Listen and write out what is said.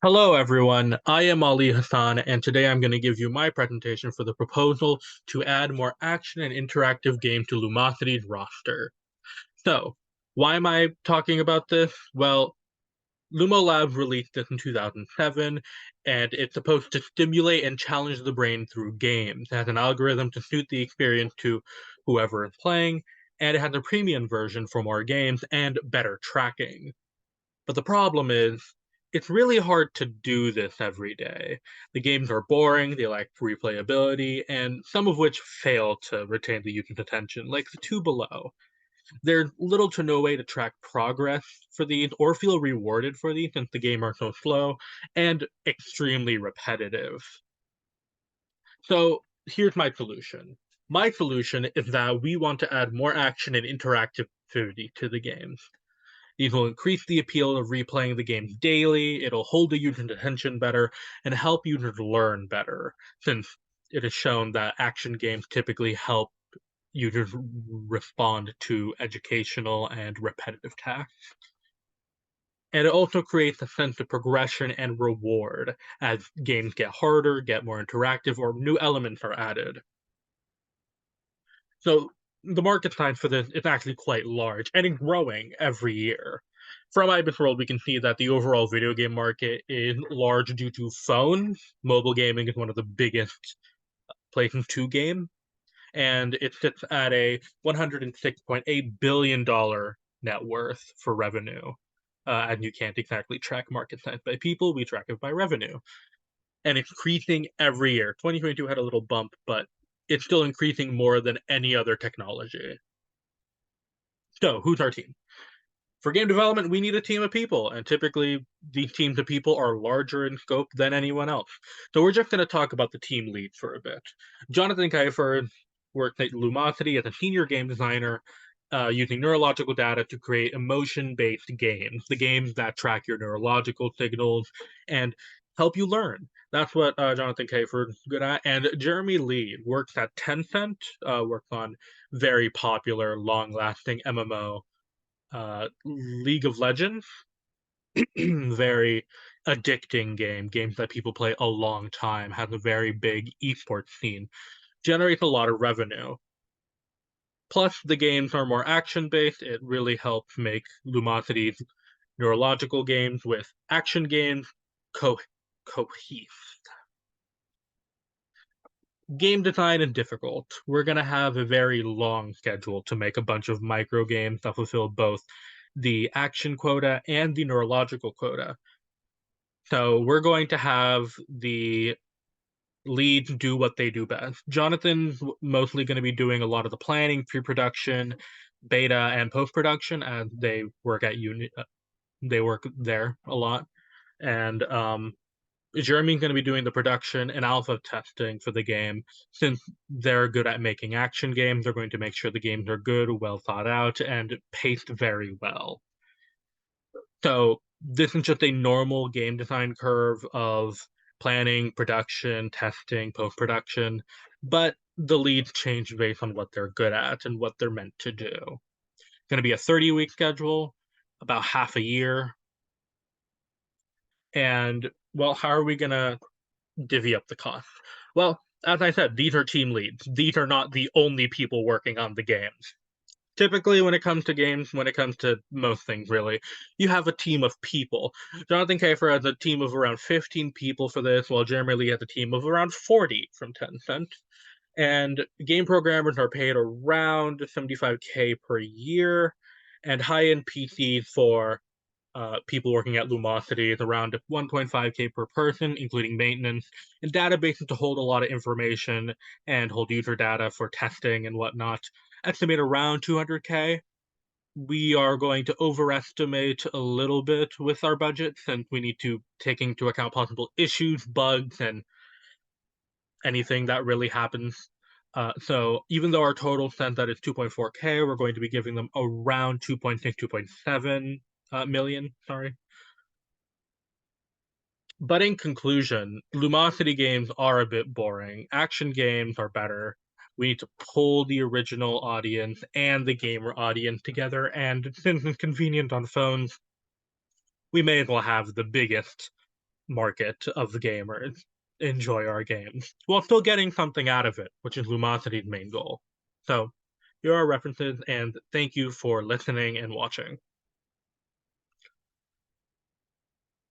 Hello, everyone. I am Ali Hassan, and today I'm going to give you my presentation for the proposal to add more action and interactive game to Lumosity's roster. So, why am I talking about this? Well, Lumo Labs released this in 2007, and it's supposed to stimulate and challenge the brain through games. It has an algorithm to suit the experience to whoever is playing, and it has a premium version for more games and better tracking. But the problem is, it's really hard to do this every day. The games are boring, they lack replayability, and some of which fail to retain the user's attention, like the two below. There's little to no way to track progress for these or feel rewarded for these since the game are so slow and extremely repetitive. So here's my solution. My solution is that we want to add more action and interactivity to the games. These will increase the appeal of replaying the games daily, it'll hold the user's attention better, and help users learn better, since it is shown that action games typically help users respond to educational and repetitive tasks. And it also creates a sense of progression and reward as games get harder, get more interactive, or new elements are added. So the market size for this is actually quite large and it's growing every year. From IBIS World, we can see that the overall video game market is large due to phones. Mobile gaming is one of the biggest places to game, and it sits at a $106.8 billion net worth for revenue. And you can't exactly track market size by people, we track it by revenue. And it's increasing every year. 2022 had a little bump, but it's still increasing more than any other technology. So, who's our team? For game development, we need a team of people, and typically these teams of people are larger in scope than anyone else. So we're just going to talk about the team leads for a bit. Jonathan Kiefer worked at Lumosity as a senior game designer, using neurological data to create emotion-based games, the games that track your neurological signals and help you learn. That's what Jonathan Kiefer is good at. And Jeremy Lee works at Tencent, works on very popular, long-lasting MMO League of Legends. Very addicting game, games that people play a long time, has a very big esports scene, generates a lot of revenue. Plus, the games are more action-based. It really helps make Lumosity's neurological games with action games cohesive. Game design is difficult. We're going to have a very long schedule to make a bunch of micro games that fulfill both the action quota and the neurological quota. So we're going to have the leads do what they do best. Jonathan's mostly going to be doing a lot of the planning, pre-production, beta, and post-production, as they work at uni. They work there a lot, and Jeremy's going to be doing the production and alpha testing for the game. Since they're good at making action games, they're going to make sure the games are good, well thought out, and paced very well. So this is just a normal game design curve of planning, production, testing, post-production, but the leads change based on what they're good at and what they're meant to do. It's going to be a 30-week schedule, about half a year. And, well, how are we going to divvy up the cost? Well, as I said, these are team leads. These are not the only people working on the games. Typically, when it comes to games, when it comes to most things, really, you have a team of people. Jonathan Kiefer has a team of around 15 people for this, while Jeremy Lee has a team of around 40 from Tencent. And game programmers are paid around 75K per year, and high-end PCs for people working at Lumosity is around 1.5K per person, including maintenance, and databases to hold a lot of information and hold user data for testing and whatnot. Estimate around 200K. We are going to overestimate a little bit with our budget since we need to take into account possible issues, bugs, and anything that really happens. So even though our total spend that is 2.4K, we're going to be giving them around 2.6, 2.7 million. Sorry. But in conclusion, Lumosity games are a bit boring. Action games are better. We need to pull the original audience and the gamer audience together, and since it's convenient on phones, we may as well have the biggest market of the gamers enjoy our games while still getting something out of it, which is Lumosity's main goal. So, here are references, and thank you for listening and watching.